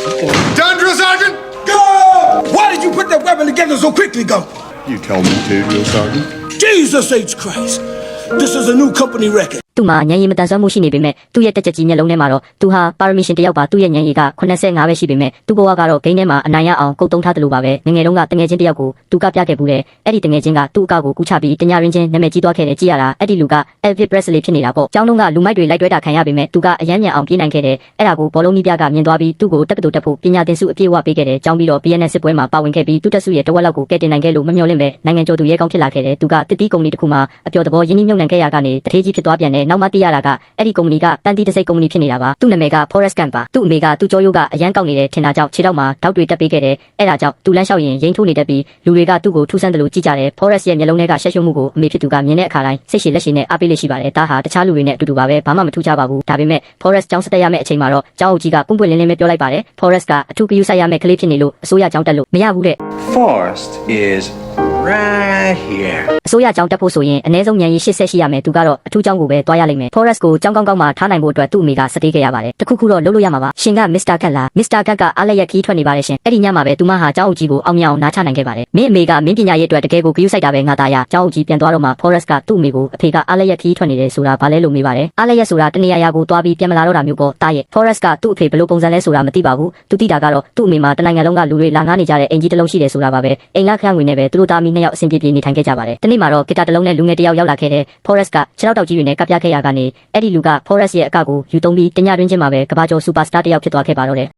Down, drill sergeant! Go! Why did you put that weapon together so quickly, Gump? You tell me to, drill sergeant. Jesus H. Christ. This is a new company record. သူ့မှာဉာဏ်ရည်မတန်ဆွမ်းမှုရှိနေပေမဲ့သူ့ရဲ့တက်ချက်ကြီးမျက်လုံးထဲမှာတော့သူဟာပါရမီရှင်တယောက်ပါသူ့ရဲ့ဉာဏ်ရည်က85ပဲရှိပေမဲ့သူ့ဘဝကတော့ဂိမ်းထဲမှာအနိုင်ရအောင်ကုတ်တုံးထားတယ်လို့ပါပဲငငယ်တုန်းကတငယ်ချင်းတယောက်ကိုသူကပြခဲ့ဘူးတဲ့အဲ့ဒီတငယ်ချင်းကသူ့အကောက်ကိုကူးချပြီးတညာရင်းချင်းနာမည်ကြီးသွားခဲ့တယ်ကြည့်ရတာအဲ့ဒီလူက Elvis Presley ဖြစ်နေတာပေါ့ကျောင်းတုန်းကလူမိုက်တွေလိုက်တွဲတာခံရပေမဲ့သူကအယမ်းမြန်အောင်ပြေးနိုင်ခဲ့တယ်အဲ့ဒါကိုဘောလုံးနီးပြကမြင်သွားပြီးသူ့ကိုတက္ကသိုလ်တက်ဖို့ပညာသင်ဆုအပြည့်အဝပေးခဲ့တယ်ကျောင်းပြီးတော့ BNN စစ်ပွဲမှာပါဝင်ခဲ့ပြီးသူ့တက်ဆုရဲ့တဝက်လောက်ကိုကဲတင်နိုင်ခဲ့လို့မမျှော်လင့်ပဲနိုင်ငံကျော်သူရဲကောင်းဖြစ်လာခဲ့တယ်သူကတစ်တီးကုမ္ပဏီတစ်ခုမှာအပျော်သဘောရင်းနှီးမြှုပ်နှံခဲ့ရကနေတထေးကြီးဖြစ်သွားပြန်တယ်နောက်မှသိရတာကအဲ့ဒီကုမ္ပဏီကပန်တီတစိတ်ကုမ္ပဏီဖြစ်နေတာပါသူ့နာမည်က Forrest Gump ပါသူ့အမေကသူ့ကြောရိုးကအရန်ကောက်နေတယ်ထင်တာကြောင့်ခြေထောက်မှာဓာတ်တွေတက်ပေးခဲ့တယ်အဲ့ဒါကြောင့်သူလမ်းလျှောက်ရင်ရိမ့်ထိုးနေတတ်ပြီးလူတွေကသူ့ကိုထူးဆန်းတယ်လို့ကြည့်ကြတယ် Forrest ရဲ့မျက်လုံးထဲကရှက်ရှုံမှုကိုအမေဖြစ်သူကမြင်တဲ့အခါတိုင်းစိတ်ရှည်လက်ရှည်နဲ့အားပေးလို့ရှိပါတယ်ဒါဟာတခြားလူတွေနဲ့အတူတူပါပဲဘာမှမထူးခြားပါဘူးဒါပေမဲ့ Forrest ကျောင်းစတက်ရမယ့်အချိန်မှာတော့ကျောင်းအုပ်ကြီးကပွင့်ပွင့်လင်းလင်းပဲပြောလိုက်ပါတယ် Forrest ကအထူးဂရုစိုက်ရမယ့်ကလေးဖြစ်နေလို့အစိုးရကျောင်းတက်လို့မရဘူးတဲ့ Forrest is right here. အစိုးရကျောင်းတက်ဖို့ဆိုရင်အနည်းဆုံးဉာဏ်ရည်80ရှိရမယ်သူကတော့အထူးကျောင်းကိုပဲတွားရလိမ့်မယ် Forrest ကိုကျောင်းကောင်းကောင်းမှာထားနိုင်ဖို့အတွက်သူ့အမေကစတေးခဲ့ရပါတယ်တခုခုတော့လုပ်လို့ရမှာပါရှင်က Mr. Gat လား Mr. Gat ကအားလက်ရက်ခီးထွက်နေပါတယ်ရှင်အဲ့ဒီညမှာပဲသူမဟာကျောင်းအုပ်ကြီးကိုအောင်မြင်အောင်နားချနိုင်ခဲ့ပါတယ်မင်းအမေကမင်းပညာရေးအတွက်တကယ်ကိုဂရုစိုက်တာပဲငါသားရကျောင်းအုပ်ကြီးပြန်သွားတော့မှ Forrest ကသူ့အမေကိုအဖေကအားလက်ရက်ခီးထွက်နေတယ်ဆိုတာဘာလဲလို့မေးပါတယ်အားလက်ရက်ဆိုတာတနေရာကိုတွားပြီးပြန်မလာတော့တာမျိုးပေါ့တားရဲ့ Forrest ကသူ့အဖေဘယ်လိုပုံစံလဲဆိုတာမသိပါဘူးသူသိတာကတော့သူ့အမေမှာတနိုင်ငံလုံးကလူတွေလာငားနေကြတဲ့အင်ကြီးတစ်လုံးရှိတယ်ဆိုတာပါပဲအိမ်ကခန့်ဝင်နေပဲသူတို့သားမီးနှစ်ယောက်အဆင်ပြေပြေနေထိုင်ခဲ့ကြပါတယ်တနေ့မှာတော့ဂီတာတစ်လုံးနဲ့လူငယ်တစ်ယောက်ရောက်လာခဲ့တဲ့ Forrest ကခြေထောက်တောက်ကြီးတွေနဲ့ကပ်ပြခဲ့ရကနေအဲ့ဒီလူက Forrest ရဲ့အကကိုယူသုံးပြီးတညတွင်းချင်းမှာပဲကဘာကျော်စူပါစတာတစ်ယောက်ဖြစ်သွားခဲ့ပါတော့တယ်